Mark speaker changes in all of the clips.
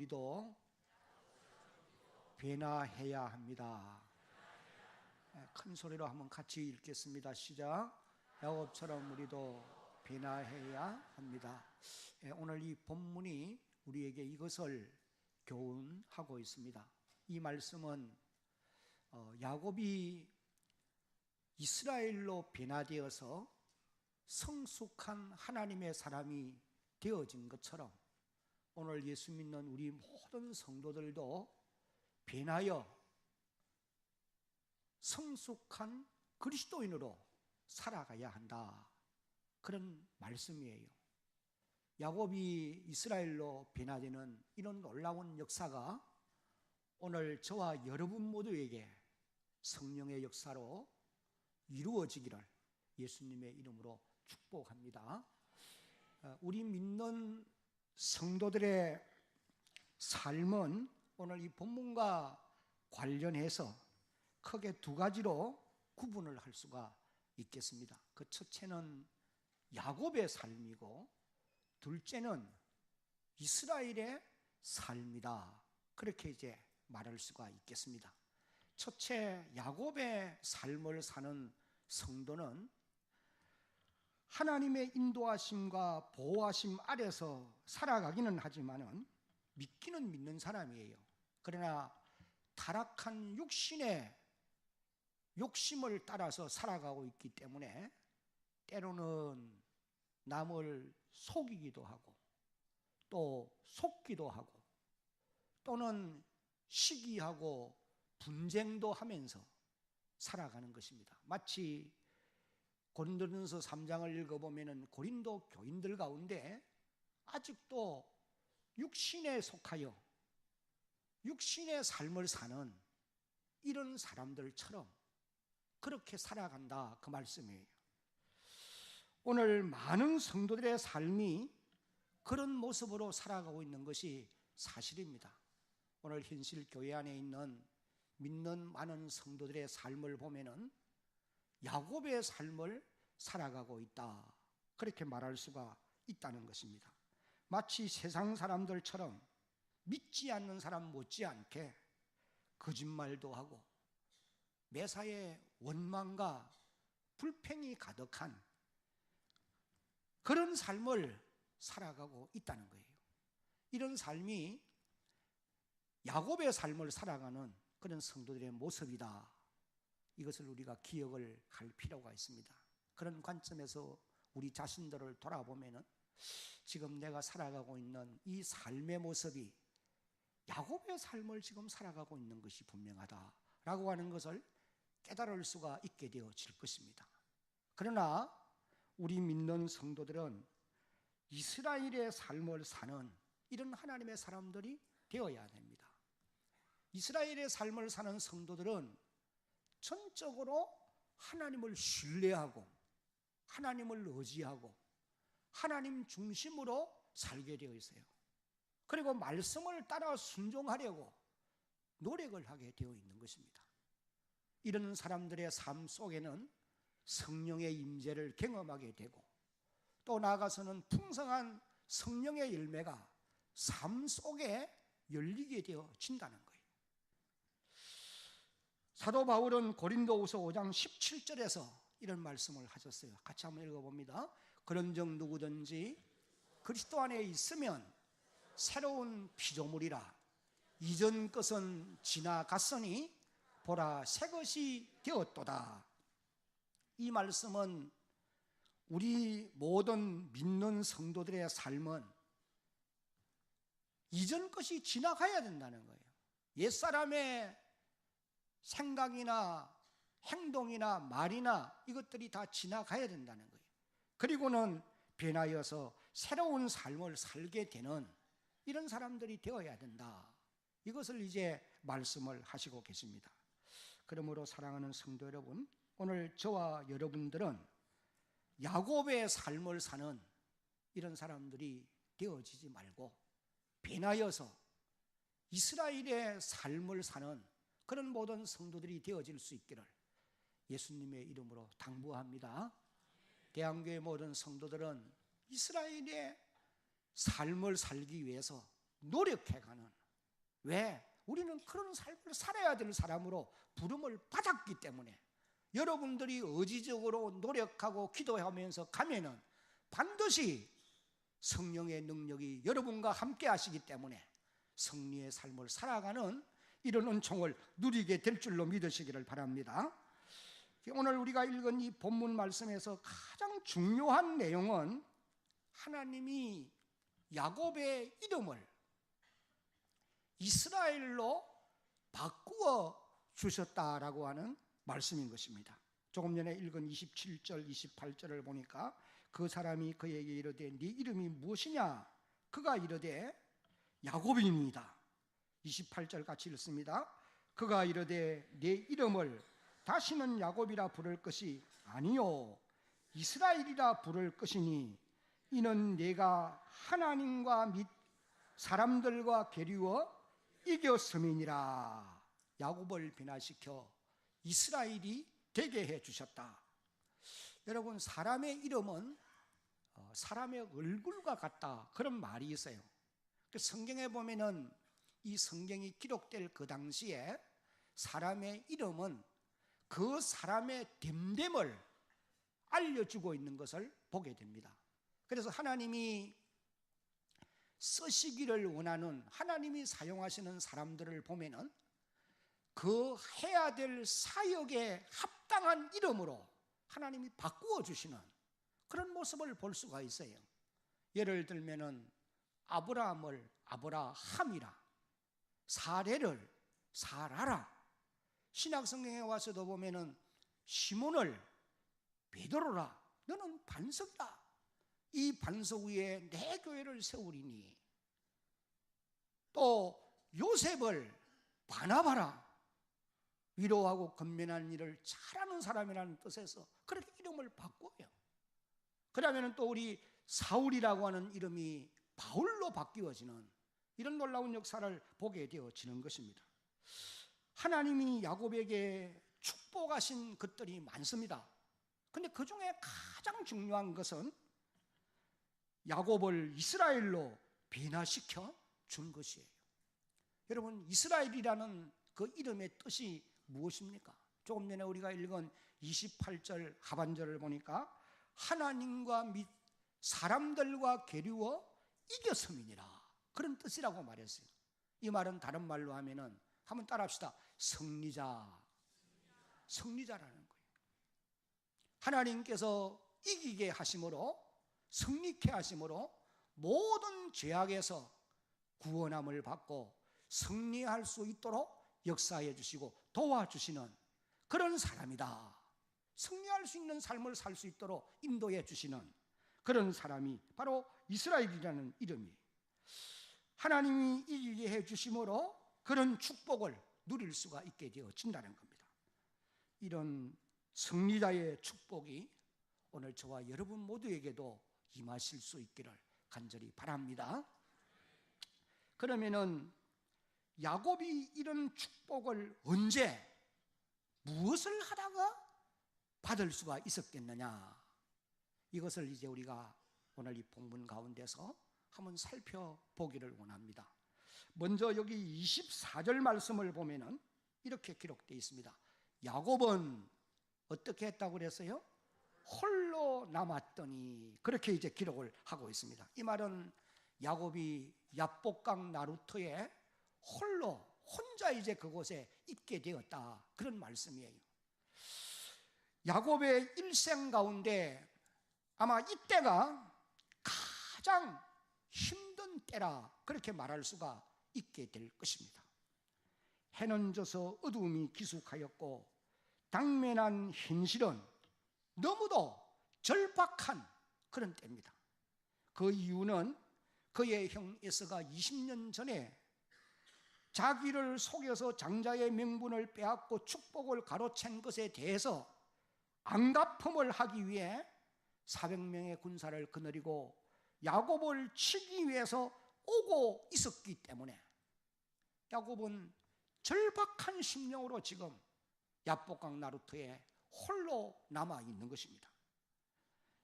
Speaker 1: 우리도 변화해야 합니다. 큰 소리로 한번 같이 읽겠습니다. 시작. 야곱처럼 우리도 변화해야 합니다. 오늘 이 본문이 우리에게 이것을 교훈하고 있습니다. 이 말씀은 야곱이 이스라엘로 변화되어서 성숙한 하나님의 사람이 되어진 것처럼 오늘 예수 믿는 우리 모든 성도들도 변하여 성숙한 그리스도인으로 살아가야 한다. 그런 말씀이에요. 야곱이 이스라엘로 변화되는 이런 놀라운 역사가 오늘 저와 여러분 모두에게 성령의 역사로 이루어지기를 예수님의 이름으로 축복합니다. 우리 믿는 성도들의 삶은 오늘 이 본문과 관련해서 크게 두 가지로 구분을 할 수가 있겠습니다. 그 첫째는 야곱의 삶이고 둘째는 이스라엘의 삶이다. 그렇게 이제 말할 수가 있겠습니다. 첫째, 야곱의 삶을 사는 성도는 하나님의 인도하심과 보호하심 아래서 살아가기는 하지만은 믿기는 믿는 사람이에요. 그러나 타락한 육신의 욕심을 따라서 살아가고 있기 때문에 때로는 남을 속이기도 하고 또 속기도 하고 또는 시기하고 분쟁도 하면서 살아가는 것입니다. 마치 고린도전서 3장을 읽어보면 고린도 교인들 가운데 아직도 육신에 속하여 육신의 삶을 사는 이런 사람들처럼 그렇게 살아간다, 그 말씀이에요. 오늘 많은 성도들의 삶이 그런 모습으로 살아가고 있는 것이 사실입니다. 오늘 현실 교회 안에 있는 믿는 많은 성도들의 삶을 보면은 야곱의 삶을 살아가고 있다, 그렇게 말할 수가 있다는 것입니다. 마치 세상 사람들처럼 믿지 않는 사람 못지않게 거짓말도 하고 매사에 원망과 불평이 가득한 그런 삶을 살아가고 있다는 거예요. 이런 삶이 야곱의 삶을 살아가는 그런 성도들의 모습이다. 이것을 우리가 기억을 할 필요가 있습니다. 그런 관점에서 우리 자신들을 돌아보면은 지금 내가 살아가고 있는 이 삶의 모습이 야곱의 삶을 지금 살아가고 있는 것이 분명하다라고 하는 것을 깨달을 수가 있게 되어질 것입니다. 그러나 우리 믿는 성도들은 이스라엘의 삶을 사는 이런 하나님의 사람들이 되어야 됩니다. 이스라엘의 삶을 사는 성도들은 전적으로 하나님을 신뢰하고 하나님을 의지하고 하나님 중심으로 살게 되어 있어요. 그리고 말씀을 따라 순종하려고 노력을 하게 되어 있는 것입니다. 이런 사람들의 삶 속에는 성령의 임재를 경험하게 되고 또 나아가서는 풍성한 성령의 열매가 삶 속에 열리게 되어진다는 거예요. 사도 바울은 고린도후서 5장 17절에서 이런 말씀을 하셨어요. 같이 한번 읽어봅니다. 그런즉 누구든지 그리스도 안에 있으면 새로운 피조물이라 이전 것은 지나갔으니 보라 새 것이 되었도다. 이 말씀은 우리 모든 믿는 성도들의 삶은 이전 것이 지나가야 된다는 거예요. 옛사람의 생각이나 행동이나 말이나 이것들이 다 지나가야 된다는 거예요. 그리고는 변하여서 새로운 삶을 살게 되는 이런 사람들이 되어야 된다. 이것을 이제 말씀을 하시고 계십니다. 그러므로 사랑하는 성도 여러분, 오늘 저와 여러분들은 야곱의 삶을 사는 이런 사람들이 되어지지 말고 변하여서 이스라엘의 삶을 사는 그런 모든 성도들이 되어질 수 있기를 예수님의 이름으로 당부합니다. 대한교회 모든 성도들은 이스라엘의 삶을 살기 위해서 노력해가는 왜? 우리는 그런 삶을 살아야 될 사람으로 부름을 받았기 때문에. 여러분들이 의지적으로 노력하고 기도하면서 가면은 반드시 성령의 능력이 여러분과 함께 하시기 때문에 승리의 삶을 살아가는 이런 은총을 누리게 될 줄로 믿으시기를 바랍니다. 오늘 우리가 읽은 이 본문 말씀에서 가장 중요한 내용은 하나님이 야곱의 이름을 이스라엘로 바꾸어 주셨다라고 하는 말씀인 것입니다. 조금 전에 읽은 27절, 28절을 보니까 그 사람이 그에게 이르되 네 이름이 무엇이냐? 그가 이르되 야곱입니다. 28절 같이 읽습니다. 그가 이르되 네 이름을 다시는 야곱이라 부를 것이 아니요 이스라엘이라 부를 것이니 이는 내가 하나님과 및 사람들과 계류어 이겼음이니라. 야곱을 변화시켜 이스라엘이 되게 해 주셨다. 여러분, 사람의 이름은 사람의 얼굴과 같다, 그런 말이 있어요. 성경에 보면은 이 성경이 기록될 그 당시에 사람의 이름은 그 사람의 됨됨을 알려주고 있는 것을 보게 됩니다. 그래서 하나님이 쓰시기를 원하는, 하나님이 사용하시는 사람들을 보면은 그 해야 될 사역에 합당한 이름으로 하나님이 바꾸어 주시는 그런 모습을 볼 수가 있어요. 예를 들면은 아브라함을 아브라함이라, 사례를 사라라, 신약 성경에 와서도 보면은 시몬을 베드로라, 너는 반석이다, 이 반석 위에 내 교회를 세우리니, 또 요셉을 바나바라, 위로하고 건면한 일을 잘하는 사람이라는 뜻에서 그렇게 이름을 바꿔요. 그러면 또 우리 사울이라고 하는 이름이 바울로 바뀌어지는 이런 놀라운 역사를 보게 되어지는 것입니다. 하나님이 야곱에게 축복하신 것들이 많습니다. 그런데 그 중에 가장 중요한 것은 야곱을 이스라엘로 변화시켜 준 것이에요. 여러분, 이스라엘이라는 그 이름의 뜻이 무엇입니까? 조금 전에 우리가 읽은 28절 하반절을 보니까 하나님과 및 사람들과 계류어 이겼음이니라, 그런 뜻이라고 말했어요. 이 말은 다른 말로 하면은, 한번 따라합시다. 승리자라는 거예요. 하나님께서 이기게 하심으로, 승리케 하심으로 모든 죄악에서 구원함을 받고 승리할 수 있도록 역사해 주시고 도와주시는 그런 사람이다. 승리할 수 있는 삶을 살 수 있도록 인도해 주시는 그런 사람이 바로 이스라엘이라는 이름이에요. 하나님이 이기게 해 주심으로 그런 축복을 누릴 수가 있게 되어진다는 겁니다. 이런 승리자의 축복이 오늘 저와 여러분 모두에게도 임하실 수 있기를 간절히 바랍니다. 그러면은 야곱이 이런 축복을 언제, 무엇을 하다가 받을 수가 있었겠느냐? 이것을 이제 우리가 오늘 이 본문 가운데서 한번 살펴보기를 원합니다. 먼저 여기 24절 말씀을 보면은 이렇게 기록되어 있습니다. 야곱은 어떻게 했다고 그랬어요? 홀로 남았더니, 그렇게 이제 기록을 하고 있습니다. 이 말은 야곱이 야복강 나루터에 혼자 이제 그곳에 있게 되었다, 그런 말씀이에요. 야곱의 일생 가운데 아마 이때가 가장 힘든 때라, 그렇게 말할 수가 있게 될 것입니다. 해는 져서 어두움이 기숙하였고 당면한 현실은 너무도 절박한 그런 때입니다. 그 이유는 그의 형 에서가 20년 전에 자기를 속여서 장자의 명분을 빼앗고 축복을 가로챈 것에 대해서 안갚음을 하기 위해 400명의 군사를 거느리고 야곱을 치기 위해서 오고 있었기 때문에 야곱은 절박한 심령으로 지금 야복강 나루터에 홀로 남아 있는 것입니다.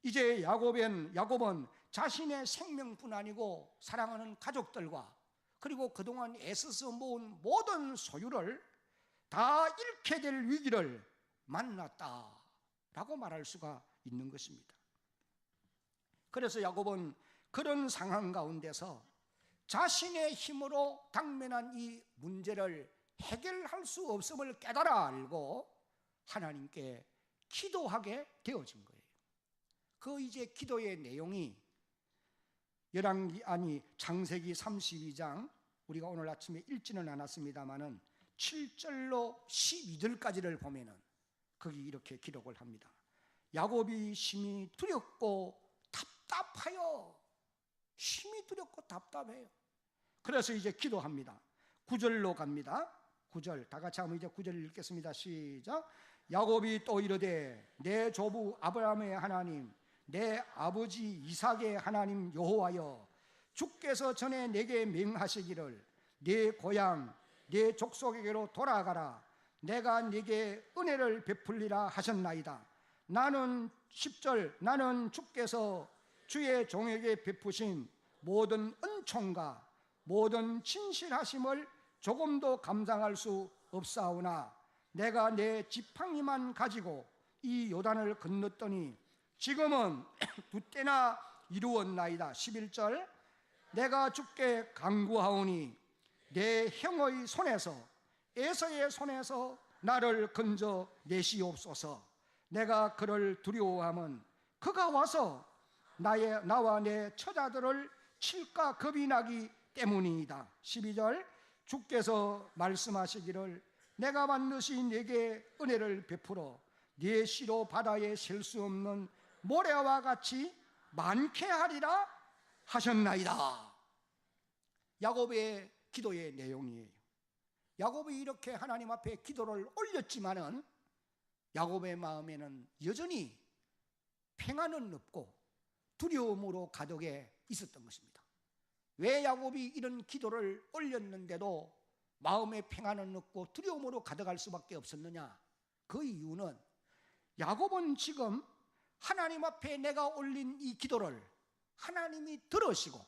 Speaker 1: 이제 야곱은 자신의 생명뿐 아니고 사랑하는 가족들과 그리고 그동안 애써서 모은 모든 소유를 다 잃게 될 위기를 만났다라고 말할 수가 있는 것입니다. 그래서 야곱은 그런 상황 가운데서 자신의 힘으로 당면한 이 문제를 해결할 수 없음을 깨달아 알고 하나님께 기도하게 되어진 거예요. 그 이제 기도의 내용이 창세기 32장, 우리가 오늘 아침에 읽지는 않았습니다마는 7절로 12절까지를 보면은 거기 이렇게 기록을 합니다. 야곱이 심히 두렵고 답답하여, 심히 두렵고 답답해요. 그래서 이제 기도합니다. 9절로 갑니다. 9절, 다 같이 한번 이제 9절 읽겠습니다. 시작. 야곱이 또 이르되 내 조부 아브라함의 하나님, 내 아버지 이삭의 하나님 여호와여, 주께서 전에 내게 명하시기를 내 고향 내 족속에게로 돌아가라, 내가 네게 은혜를 베풀리라 하셨나이다. 나는 10절, 나는 주께서 주의 종에게 베푸신 모든 은총과 모든 진실하심을 조금도 감상할 수 없사오나 내가 내 지팡이만 가지고 이 요단을 건넜더니 지금은 두 때나 이루었나이다. 11절, 내가 주께 간구하오니 내 형의 손에서, 에서의 손에서 나를 건져 내시옵소서. 내가 그를 두려워함은 그가 와서 나와 내 처자들을 칠까 겁이 나기 때문이다. 12절, 주께서 말씀하시기를 내가 반드시 네게 은혜를 베풀어 네 시로 바다에 셀 수 없는 모래와 같이 많게 하리라 하셨나이다. 야곱의 기도의 내용이에요. 야곱이 이렇게 하나님 앞에 기도를 올렸지만은 야곱의 마음에는 여전히 평안은 없고 두려움으로 가득해 있었던 것입니다. 왜 야곱이 이런 기도를 올렸는데도 마음에 평안은 없고 두려움으로 가득할 수밖에 없었느냐? 그 이유는 야곱은 지금 하나님 앞에 내가 올린 이 기도를 하나님이 들으시고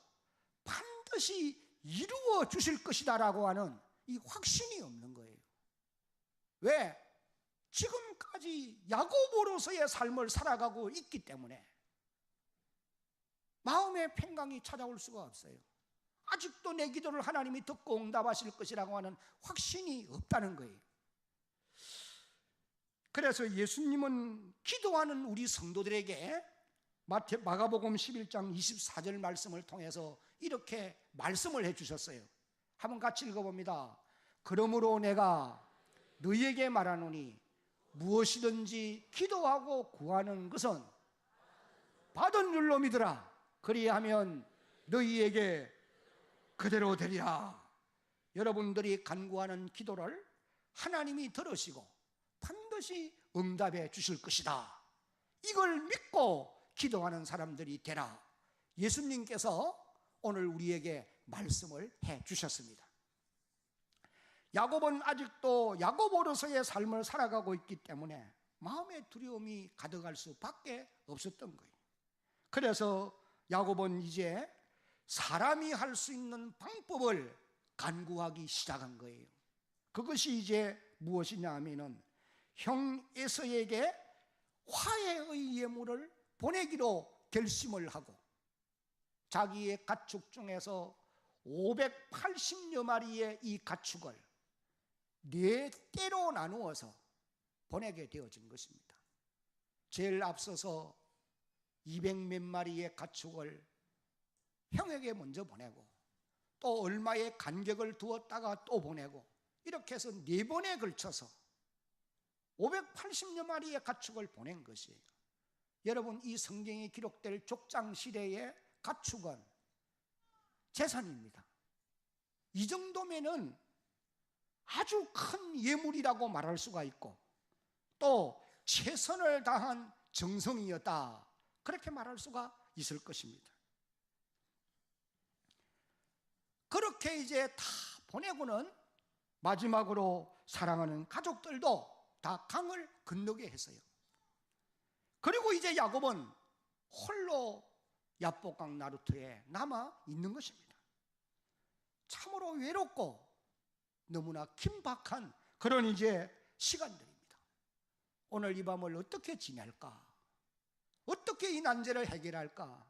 Speaker 1: 반드시 이루어 주실 것이다 라고 하는 이 확신이 없는 거예요. 왜? 지금까지 야곱으로서의 삶을 살아가고 있기 때문에 마음의 평강이 찾아올 수가 없어요. 아직도 내 기도를 하나님이 듣고 응답하실 것이라고 하는 확신이 없다는 거예요. 그래서 예수님은 기도하는 우리 성도들에게 마가복음 11장 24절 말씀을 통해서 이렇게 말씀을 해주셨어요. 한번 같이 읽어봅니다. 그러므로 내가 너희에게 말하노니 무엇이든지 기도하고 구하는 것은 받은 줄로 믿으라. 그리하면 너희에게 그대로 되리라. 여러분들이 간구하는 기도를 하나님이 들으시고 반드시 응답해 주실 것이다. 이걸 믿고 기도하는 사람들이 되라. 예수님께서 오늘 우리에게 말씀을 해 주셨습니다. 야곱은 아직도 야곱으로서의 삶을 살아가고 있기 때문에 마음의 두려움이 가득할 수밖에 없었던 거예요. 그래서 야곱은 이제 사람이 할 수 있는 방법을 간구하기 시작한 거예요. 그것이 이제 무엇이냐 하면은 형 에서에게 화해의 예물을 보내기로 결심을 하고 자기의 가축 중에서 580여 마리의 이 가축을 4떼로 나누어서 보내게 되어진 것입니다. 제일 앞서서 200몇 마리의 가축을 형에게 먼저 보내고 또 얼마의 간격을 두었다가 또 보내고 이렇게 해서 4번에 걸쳐서 580여 마리의 가축을 보낸 것이에요. 여러분, 이 성경에 기록될 족장 시대의 가축은 재산입니다. 이 정도면은 아주 큰 예물이라고 말할 수가 있고 또 최선을 다한 정성이었다, 그렇게 말할 수가 있을 것입니다. 그렇게 이제 다 보내고는 마지막으로 사랑하는 가족들도 다 강을 건너게 했어요. 그리고 이제 야곱은 홀로 야복강 나루터에 남아 있는 것입니다. 참으로 외롭고 너무나 긴박한 그런 이제 시간들입니다. 오늘 이 밤을 어떻게 지낼까? 어떻게 이 난제를 해결할까?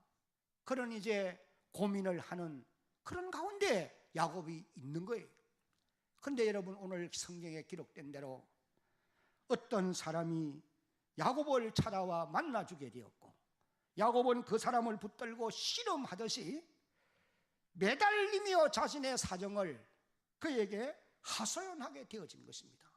Speaker 1: 그런 이제 고민을 하는 그런 가운데 야곱이 있는 거예요. 그런데 여러분, 오늘 성경에 기록된 대로 어떤 사람이 야곱을 찾아와 만나주게 되었고, 야곱은 그 사람을 붙들고 씨름하듯이 매달리며 자신의 사정을 그에게 하소연하게 되어진 것입니다.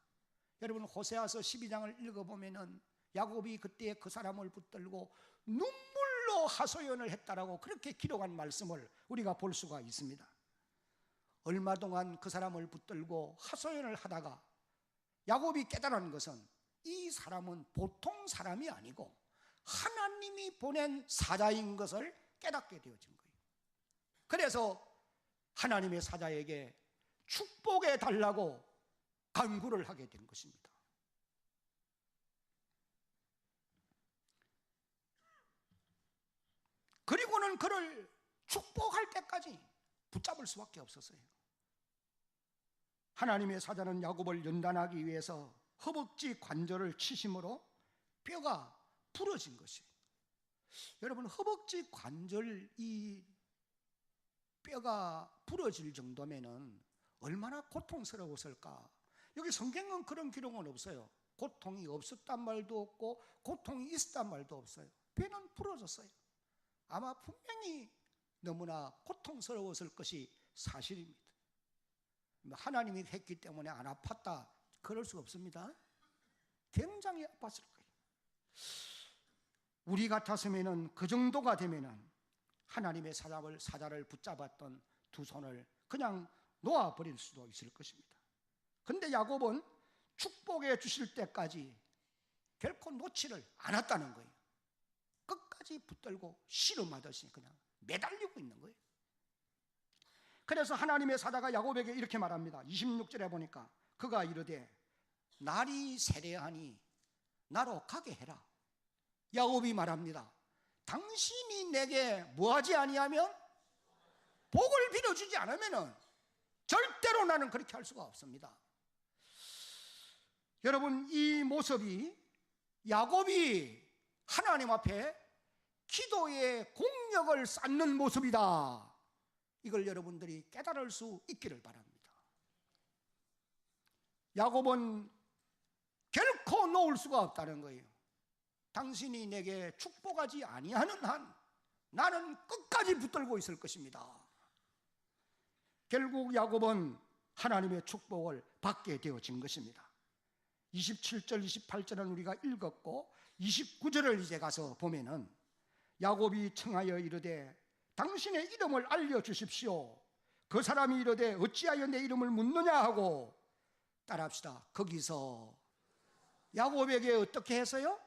Speaker 1: 여러분, 호세아서 12장을 읽어보면은 야곱이 그때 그 사람을 붙들고 눈물로 하소연을 했다라고 그렇게 기록한 말씀을 우리가 볼 수가 있습니다. 얼마 동안 그 사람을 붙들고 하소연을 하다가 야곱이 깨달은 것은 이 사람은 보통 사람이 아니고 하나님이 보낸 사자인 것을 깨닫게 되어진 거예요. 그래서 하나님의 사자에게 축복해 달라고 간구를 하게 된 것입니다. 그리고는 그를 축복할 때까지 붙잡을 수밖에 없었어요. 하나님의 사자는 야곱을 연단하기 위해서 허벅지 관절을 치심으로 뼈가 부러진 것이에요. 여러분, 허벅지 관절 이 뼈가 부러질 정도면은 얼마나 고통스러웠을까? 여기 성경은 그런 기록은 없어요. 고통이 없었단 말도 없고 고통이 있었단 말도 없어요. 뼈는 부러졌어요. 아마 분명히 너무나 고통스러웠을 것이 사실입니다. 하나님이 했기 때문에 안 아팠다 그럴 수 없습니다. 굉장히 아팠을 거예요. 우리 같았으면은 그 정도가 되면은 하나님의 사자를 붙잡았던 두 손을 그냥 놓아버릴 수도 있을 것입니다. 그런데 야곱은 축복해 주실 때까지 결코 놓지를 않았다는 거예요. 끝까지 붙들고 씨름하듯이 그냥 매달리고 있는 거예요. 그래서 하나님의 사자가 야곱에게 이렇게 말합니다. 26절에 보니까 그가 이르되 날이 세례하니 나로 가게 해라. 야곱이 말합니다. 당신이 내게 뭐하지 아니하면 복을 빌어주지 않으면 절대로 나는 그렇게 할 수가 없습니다. 여러분, 이 모습이 야곱이 하나님 앞에 기도의 공력을 쌓는 모습이다. 이걸 여러분들이 깨달을 수 있기를 바랍니다. 야곱은 결코 놓을 수가 없다는 거예요. 당신이 내게 축복하지 아니하는 한 나는 끝까지 붙들고 있을 것입니다. 결국 야곱은 하나님의 축복을 받게 되어진 것입니다. 27절 28절은 우리가 읽었고 29절을 이제 가서 보면은 야곱이 청하여 이르되 당신의 이름을 알려주십시오. 그 사람이 이르되 어찌하여 내 이름을 묻느냐 하고, 따라합시다. 거기서 야곱에게 어떻게 해서요?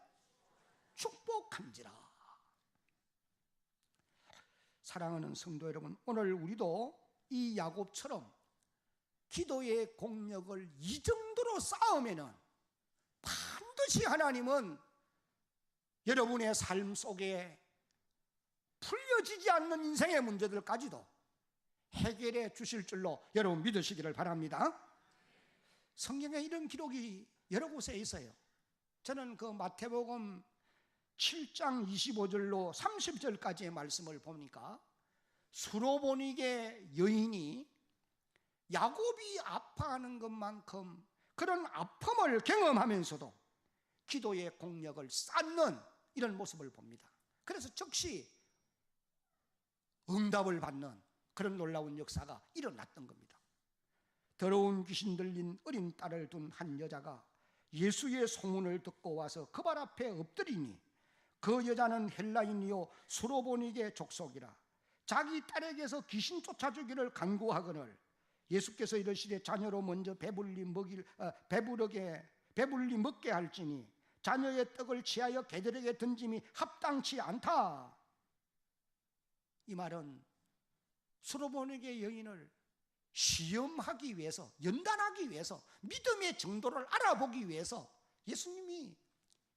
Speaker 1: 축복한지라. 사랑하는 성도 여러분, 오늘 우리도 이 야곱처럼 기도의 공력을 이 정도로 쌓으면은 반드시 하나님은 여러분의 삶 속에 풀려지지 않는 인생의 문제들까지도 해결해 주실 줄로 여러분 믿으시기를 바랍니다. 성경에 이런 기록이 여러 곳에 있어요. 저는 그 마태복음 7장 25절로 30절까지의 말씀을 보니까 수로보니게 여인이 야곱이 아파하는 것만큼 그런 아픔을 경험하면서도 기도의 공력을 쌓는 이런 모습을 봅니다. 그래서 즉시 응답을 받는 그런 놀라운 역사가 일어났던 겁니다. 더러운 귀신 들린 어린 딸을 둔 한 여자가 예수의 소문을 듣고 와서 그 발 앞에 엎드리니 그 여자는 헬라인이요 수로보니게 족속이라. 자기 딸에게서 귀신 쫓아주기를 간구하거늘 예수께서 이르시되 자녀로 먼저 배불리 먹게 할지니 자녀의 떡을 취하여 개들에게 던짐이 합당치 않다. 이 말은 수로보니게 여인을 시험하기 위해서, 연단하기 위해서, 믿음의 정도를 알아보기 위해서 예수님이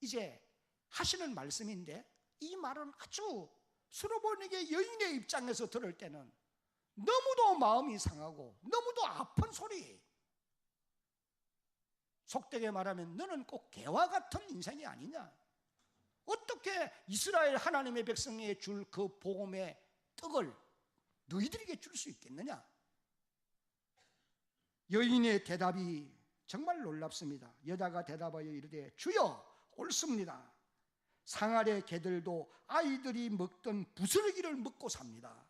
Speaker 1: 이제 하시는 말씀인데, 이 말은 아주 수로보니게 여인의 입장에서 들을 때는 너무도 마음이 상하고 너무도 아픈 소리. 속되게 말하면 너는 꼭 개와 같은 인생이 아니냐. 어떻게 이스라엘 하나님의 백성에 줄 그 복음의 떡을 너희들에게 줄 수 있겠느냐. 여인의 대답이 정말 놀랍습니다. 여자가 대답하여 이르되 주여 옳습니다. 상아래 개들도 아이들이 먹던 부스러기를 먹고 삽니다.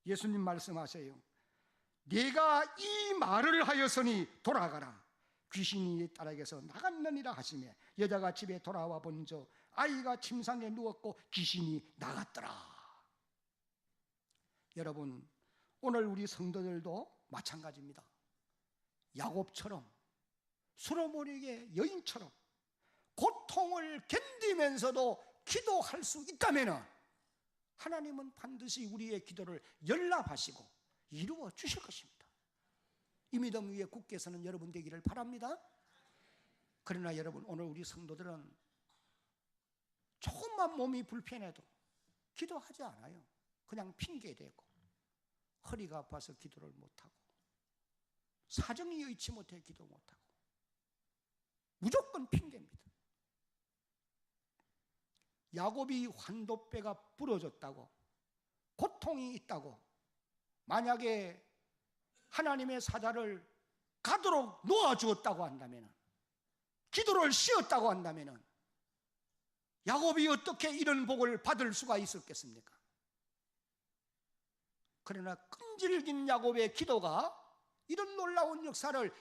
Speaker 1: 예수님 말씀하세요. 네가 이 말을 하였으니 돌아가라. 귀신이 딸에게서 나갔느니라 하시매 여자가 집에 돌아와 본즉 아이가 침상에 누웠고 귀신이 나갔더라. 여러분, 오늘 우리 성도들도 마찬가지입니다. 야곱처럼 솔로몬에게 여인처럼 고통을 견디면서도 기도할 수 있다면 하나님은 반드시 우리의 기도를 연락하시고 이루어 주실 것입니다. 이 믿음 위에 굳게 서는 여러분 되기를 바랍니다. 그러나 여러분, 오늘 우리 성도들은 조금만 몸이 불편해도 기도하지 않아요. 그냥 핑계대고 허리가 아파서 기도를 못하고 사정이 여의치 못해 기도 못하고 무조건 핑계입니다. 야곱이 환도뼈가 부러졌다고, 고통이 있다고, 만약에 하나님의 사자를 가도록 놓아주었다고 한다면, 기도를 쉬었다고 한다면 야곱이 어떻게 이런 복을 받을 수가 있었겠습니까? 그러나 끈질긴 야곱의 기도가 이런 놀라운 역사를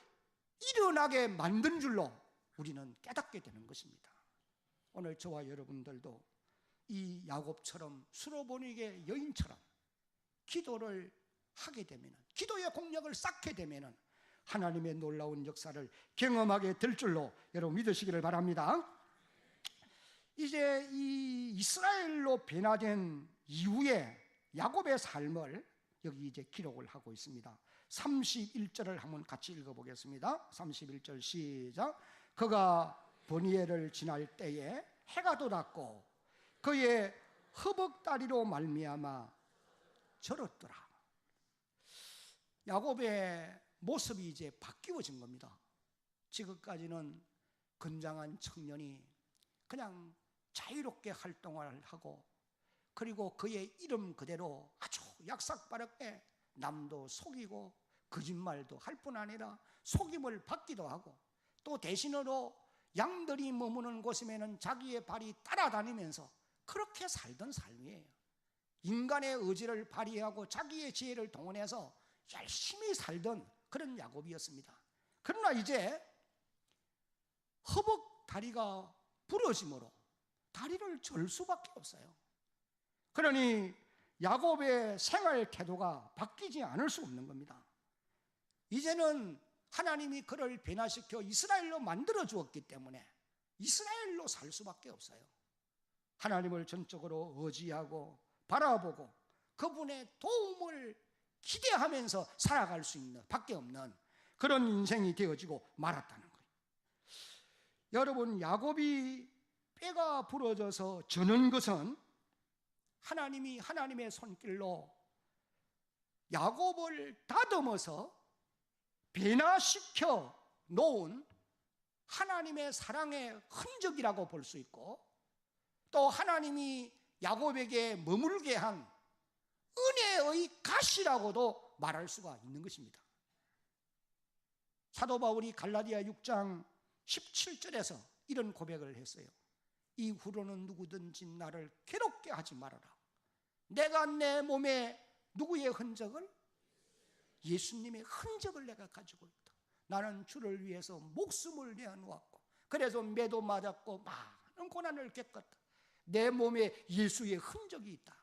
Speaker 1: 일어나게 만든 줄로 우리는 깨닫게 되는 것입니다. 오늘 저와 여러분들도 이 야곱처럼 수로보니게 여인처럼 기도를 하게 되면, 기도의 공력을 쌓게 되면 하나님의 놀라운 역사를 경험하게 될 줄로 여러분 믿으시기를 바랍니다. 이제 이 이스라엘로 변화된 이후에 야곱의 삶을 여기 이제 기록을 하고 있습니다. 31절을 한번 같이 읽어보겠습니다. 31절 시작. 그가 버니엘을 지날 때에 해가 돋았고 그의 허벅다리로 말미암아 절었더라. 야곱의 모습이 이제 바뀌어진 겁니다. 지금까지는 건장한 청년이 그냥 자유롭게 활동을 하고, 그리고 그의 이름 그대로 아주 약삭빠르게 남도 속이고 거짓말도 할 뿐 아니라 속임을 받기도 하고, 또 대신으로 양들이 머무는 곳이면 자기의 발이 따라다니면서 그렇게 살던 삶이에요. 인간의 의지를 발휘하고 자기의 지혜를 동원해서 열심히 살던 그런 야곱이었습니다. 그러나 이제 허벅 다리가 부러짐으로 다리를 절 수밖에 없어요. 그러니 야곱의 생활 태도가 바뀌지 않을 수 없는 겁니다. 이제는 하나님이 그를 변화시켜 이스라엘로 만들어 주었기 때문에 이스라엘로 살 수밖에 없어요. 하나님을 전적으로 의지하고 바라보고 그분의 도움을 기대하면서 살아갈 수 있는 밖에 없는 그런 인생이 되어지고 말았다는 거예요. 여러분, 야곱이 뼈가 부러져서 저는 것은 하나님이 하나님의 손길로 야곱을 다듬어서 변화시켜 놓은 하나님의 사랑의 흔적이라고 볼 수 있고, 또 하나님이 야곱에게 머물게 한 은혜의 가시라고도 말할 수가 있는 것입니다. 사도 바울이 갈라디아 6장 17절에서 이런 고백을 했어요. 이후로는 누구든지 나를 괴롭게 하지 말아라. 내가 내 몸에 누구의 흔적을? 예수님의 흔적을 내가 가지고 있다. 나는 주를 위해서 목숨을 내어놓았고, 그래서 매도 맞았고 많은 고난을 겪었다. 내 몸에 예수의 흔적이 있다.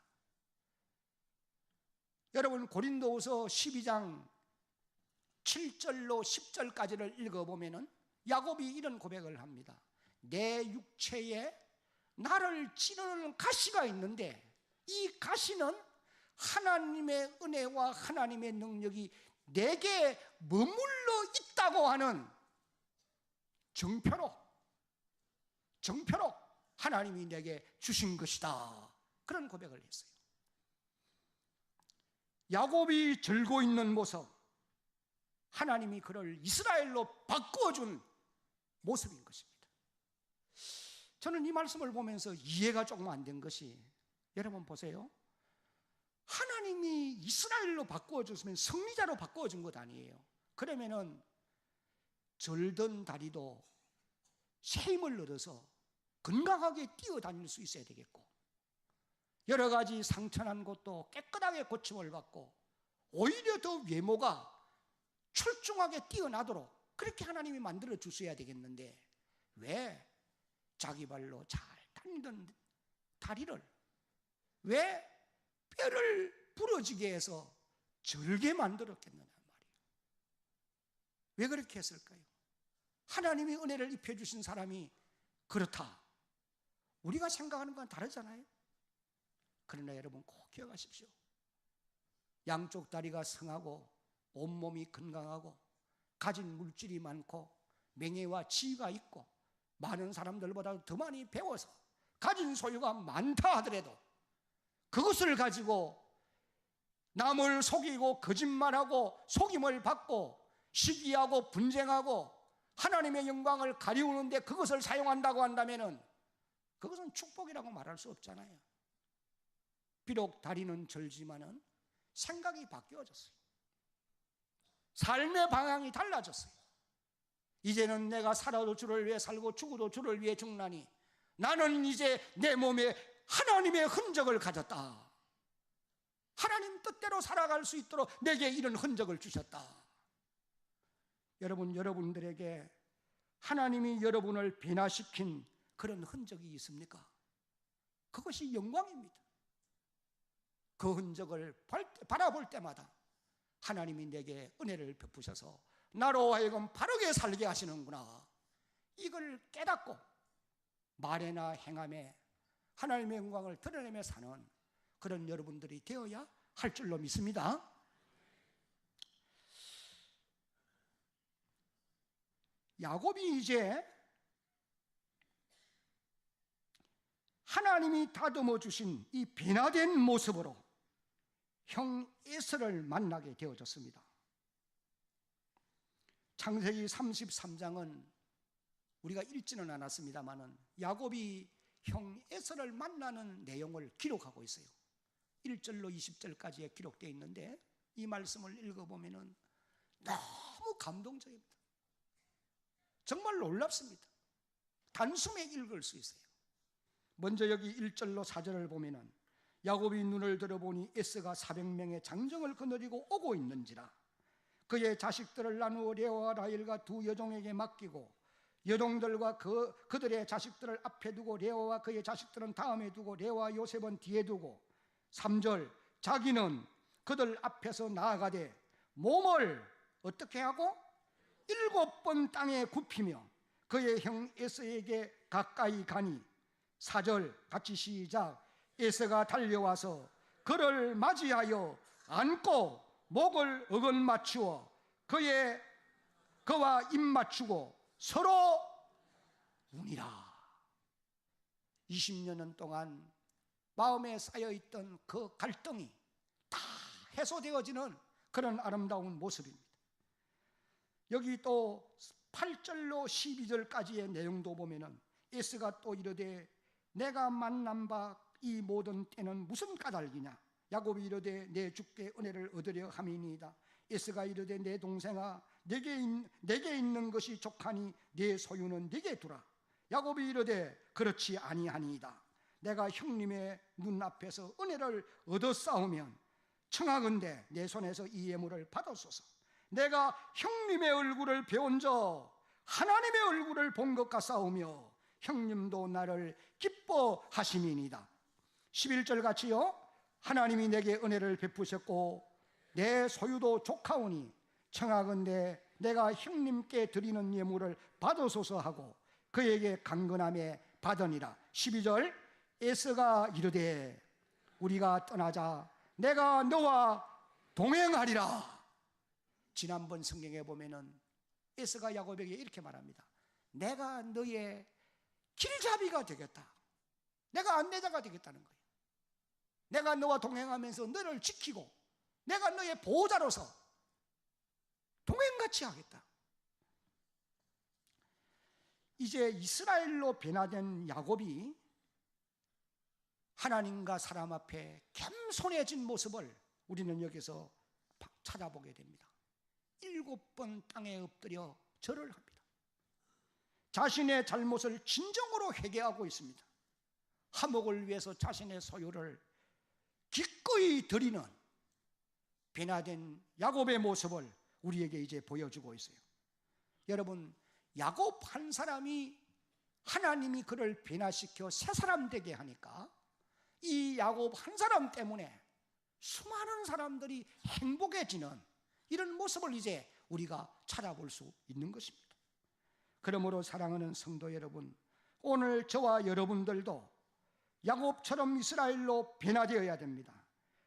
Speaker 1: 여러분, 고린도후서 12장 7절로 10절까지를 읽어보면 야곱이 이런 고백을 합니다. 내 육체에 나를 찌르는 가시가 있는데 이 가시는 하나님의 은혜와 하나님의 능력이 내게 머물러 있다고 하는 정표로 하나님이 내게 주신 것이다. 그런 고백을 했어요. 야곱이 절고 있는 모습, 하나님이 그를 이스라엘로 바꾸어준 모습인 것입니다. 저는 이 말씀을 보면서 이해가 조금 안 된 것이, 여러분 보세요. 하나님이 이스라엘로 바꾸어줬으면 승리자로 바꾸어준 것 아니에요. 그러면은 절던 다리도 새 힘을 얻어서 건강하게 뛰어다닐 수 있어야 되겠고, 여러 가지 상처난 곳도 깨끗하게 고침을 받고, 오히려 더 외모가 출중하게 뛰어나도록 그렇게 하나님이 만들어 주셔야 되겠는데, 왜 자기 발로 잘 다니던 다리를 왜 뼈를 부러지게 해서 절게 만들었겠느냐 말이에요. 왜 그렇게 했을까요? 하나님이 은혜를 입혀주신 사람이 그렇다, 우리가 생각하는 건 다르잖아요. 그러나 여러분 꼭 기억하십시오. 양쪽 다리가 성하고 온몸이 건강하고 가진 물질이 많고 명예와 지위가 있고 많은 사람들보다 더 많이 배워서 가진 소유가 많다 하더라도 그것을 가지고 남을 속이고 거짓말하고 속임을 받고 시기하고 분쟁하고 하나님의 영광을 가리우는데 그것을 사용한다고 한다면 그것은 축복이라고 말할 수 없잖아요. 비록 다리는 절지만은 생각이 바뀌어졌어요. 삶의 방향이 달라졌어요. 이제는 내가 살아도 주를 위해 살고 죽어도 주를 위해 죽나니 나는 이제 내 몸에 하나님의 흔적을 가졌다. 하나님 뜻대로 살아갈 수 있도록 내게 이런 흔적을 주셨다. 여러분, 여러분들에게 하나님이 여러분을 변화시킨 그런 흔적이 있습니까? 그것이 영광입니다. 그 흔적을 바라볼 때마다 하나님이 내게 은혜를 베푸셔서 나로 하여금 바르게 살게 하시는구나, 이걸 깨닫고 말에나 행함에 하나님의 영광을 드러내며 사는 그런 여러분들이 되어야 할 줄로 믿습니다. 야곱이 이제 하나님이 다듬어 주신 이 변화된 모습으로 형 에서를 만나게 되어졌습니다. 창세기 33장은 우리가 읽지는 않았습니다만은 야곱이 형 에서를 만나는 내용을 기록하고 있어요. 1절로 20절까지에 기록되어 있는데 이 말씀을 읽어보면 너무 감동적입니다. 정말 놀랍습니다. 단숨에 읽을 수 있어요. 먼저 여기 1절로 4절을 보면 야곱이 눈을 들어보니 에서가 400명의 장정을 거느리고 오고 있는지라. 그의 자식들을 나누어 레아와 라헬과 두 여종에게 맡기고 여종들과 그들의 자식들을 앞에 두고 레아와 그의 자식들은 다음에 두고 레아와 요셉은 뒤에 두고 3절 자기는 그들 앞에서 나아가되 몸을 어떻게 하고 7번 땅에 굽히며 그의 형 에서에게 가까이 가니 4절 같이 시작. 에서가 달려와서 그를 맞이하여 안고 목을 어긋 맞추어 그와 입 맞추고 서로 우니라. 20년 동안 마음에 쌓여있던 그 갈등이 다 해소되어지는 그런 아름다운 모습입니다. 여기 또 8절로 12절까지의 내용도 보면은 에서가 또 이르되 내가 만난 바 이 모든 때는 무슨 까닭이냐. 야곱이 이르되 내 주께 은혜를 얻으려 함이니이다. 에서가 이르되 내 동생아 내게 있는 것이 족하니 내 소유는 내게 두라. 야곱이 이르되 그렇지 아니하니이다. 내가 형님의 눈앞에서 은혜를 얻었사오면 청하건대 내 손에서 이 예물을 받았소서. 내가 형님의 얼굴을 배운 저 하나님의 얼굴을 본 것 같사오며 형님도 나를 기뻐하심이니이다. 11절 같이요. 하나님이 내게 은혜를 베푸셨고 내 소유도 족하오니 청하건대 내가 형님께 드리는 예물을 받으소서 하고 그에게 강건함에 받으니라. 12절 에서가 이르되 우리가 떠나자. 내가 너와 동행하리라. 지난번 성경에 보면은 에서가 야곱에게 이렇게 말합니다. 내가 너의 길잡이가 되겠다. 내가 안내자가 되겠다는 거예요. 내가 너와 동행하면서 너를 지키고 내가 너의 보호자로서 동행같이 하겠다. 이제 이스라엘로 변화된 야곱이 하나님과 사람 앞에 겸손해진 모습을 우리는 여기서 찾아보게 됩니다. 7번 땅에 엎드려 절을 합니다. 자신의 잘못을 진정으로 회개하고 있습니다. 화목을 위해서 자신의 소유를 기꺼이 드리는 변화된 야곱의 모습을 우리에게 이제 보여주고 있어요. 여러분, 야곱 한 사람이 하나님이 그를 변화시켜 새 사람 되게 하니까 이 야곱 한 사람 때문에 수많은 사람들이 행복해지는 이런 모습을 이제 우리가 찾아볼 수 있는 것입니다. 그러므로 사랑하는 성도 여러분, 오늘 저와 여러분들도 야곱처럼 이스라엘로 변화되어야 됩니다.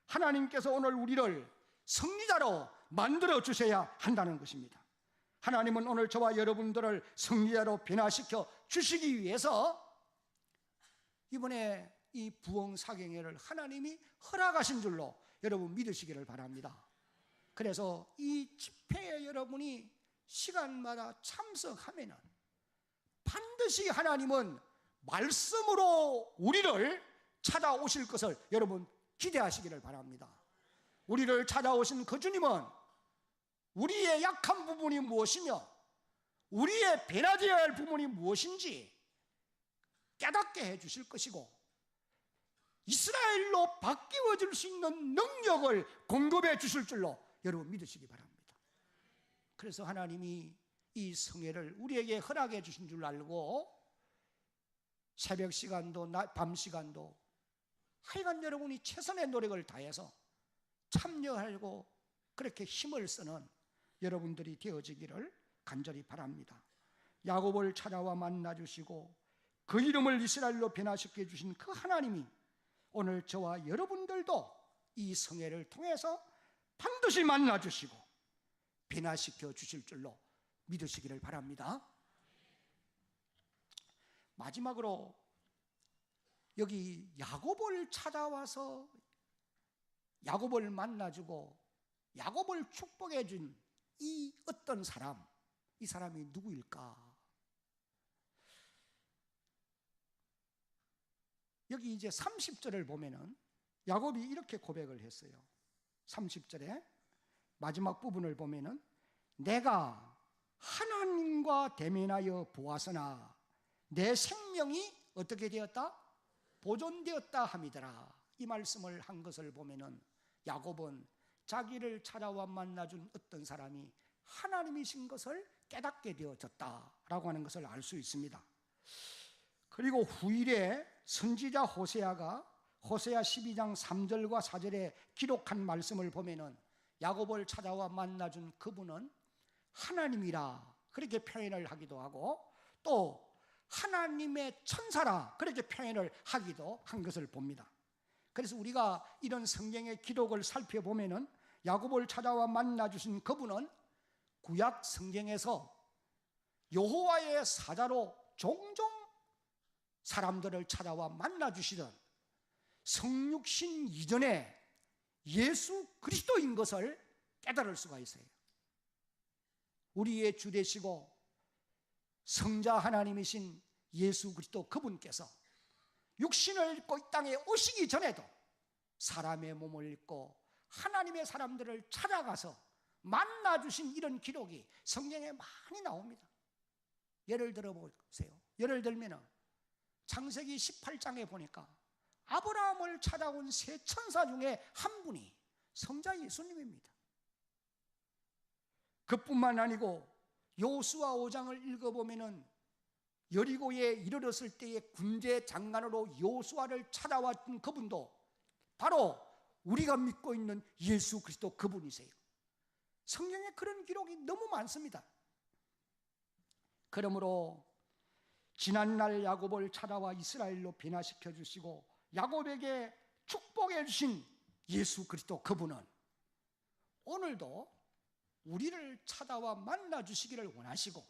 Speaker 1: 하나님께서 오늘 우리를 승리자로 만들어 주셔야 한다는 것입니다. 하나님은 오늘 저와 여러분들을 승리자로 변화시켜 주시기 위해서 이번에 이 부흥 사경회를 하나님이 허락하신 줄로 여러분 믿으시기를 바랍니다. 그래서 이 집회에 여러분이 시간마다 참석하면은 반드시 하나님은 말씀으로 우리를 찾아오실 것을 여러분 기대하시기를 바랍니다. 우리를 찾아오신 그 주님은 우리의 약한 부분이 무엇이며 우리의 변화되어야 할 부분이 무엇인지 깨닫게 해주실 것이고 이스라엘로 바뀌어질 수 있는 능력을 공급해 주실 줄로 여러분 믿으시기 바랍니다. 그래서 하나님이 이 성회를 우리에게 허락해 주신 줄 알고 새벽 시간도 밤 시간도 하여간 여러분이 최선의 노력을 다해서 참여하고 그렇게 힘을 쓰는 여러분들이 되어지기를 간절히 바랍니다. 야곱을 찾아와 만나주시고 그 이름을 이스라엘로 변화시켜 주신 그 하나님이 오늘 저와 여러분들도 이 성회를 통해서 반드시 만나주시고 변화시켜 주실 줄로 믿으시기를 바랍니다. 마지막으로 여기 야곱을 찾아와서 야곱을 만나주고 야곱을 축복해 준 이 어떤 사람, 이 사람이 누구일까? 여기 이제 30절을 보면은 야곱이 이렇게 고백을 했어요. 30절에 마지막 부분을 보면은 내가 하나님과 대면하여 보았으나 내 생명이 어떻게 되었다? 보존되었다 함이더라. 이 말씀을 한 것을 보면은 야곱은 자기를 찾아와 만나준 어떤 사람이 하나님이신 것을 깨닫게 되어졌다라고 하는 것을 알 수 있습니다. 그리고 후일에 선지자 호세아가 호세아 12장 3절과 4절에 기록한 말씀을 보면은 야곱을 찾아와 만나준 그분은 하나님이라 그렇게 표현을 하기도 하고 또 하나님의 천사라 그렇게 표현을 하기도 한 것을 봅니다. 그래서 우리가 이런 성경의 기록을 살펴보면은 야곱을 찾아와 만나주신 그분은 구약 성경에서 여호와의 사자로 종종 사람들을 찾아와 만나주시던 성육신 이전에 예수 그리스도인 것을 깨달을 수가 있어요. 우리의 주 되시고 성자 하나님이신 예수 그리스도 그분께서 육신을 입고 이 땅에 오시기 전에도 사람의 몸을 입고 하나님의 사람들을 찾아가서 만나주신 이런 기록이 성경에 많이 나옵니다. 예를 들어 보세요. 예를 들면 창세기 18장에 보니까 아브라함을 찾아온 세 천사 중에 한 분이 성자 예수님입니다. 그뿐만 아니고 여호수아 5장을 읽어보면은 여리고에 이르렀을 때의 군대 장관으로 여호수아를 찾아왔던 그분도 바로 우리가 믿고 있는 예수 그리스도 그분이세요. 성경에 그런 기록이 너무 많습니다. 그러므로 지난날 야곱을 찾아와 이스라엘로 변화시켜 주시고 야곱에게 축복해 주신 예수 그리스도 그분은 오늘도 우리를 찾아와 만나 주시기를 원하시고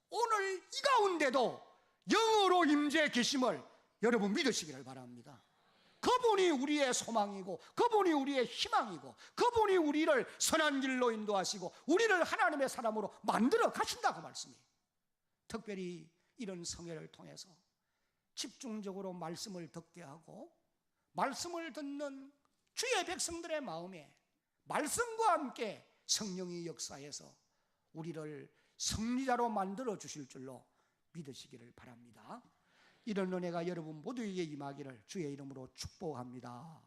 Speaker 1: 오늘 이 가운데도 영으로 임재해 계심을 여러분 믿으시기를 바랍니다. 그분이 우리의 소망이고 그분이 우리의 희망이고 그분이 우리를 선한 길로 인도하시고 우리를 하나님의 사람으로 만들어 가신다고 말씀이에요. 특별히 이런 성회를 통해서 집중적으로 말씀을 듣게 하고 말씀을 듣는 주의 백성들의 마음에 말씀과 함께 성령이 역사해서 우리를 승리자로 만들어 주실 줄로 믿으시기를 바랍니다. 이런 은혜가 여러분 모두에게 임하기를 주의 이름으로 축복합니다.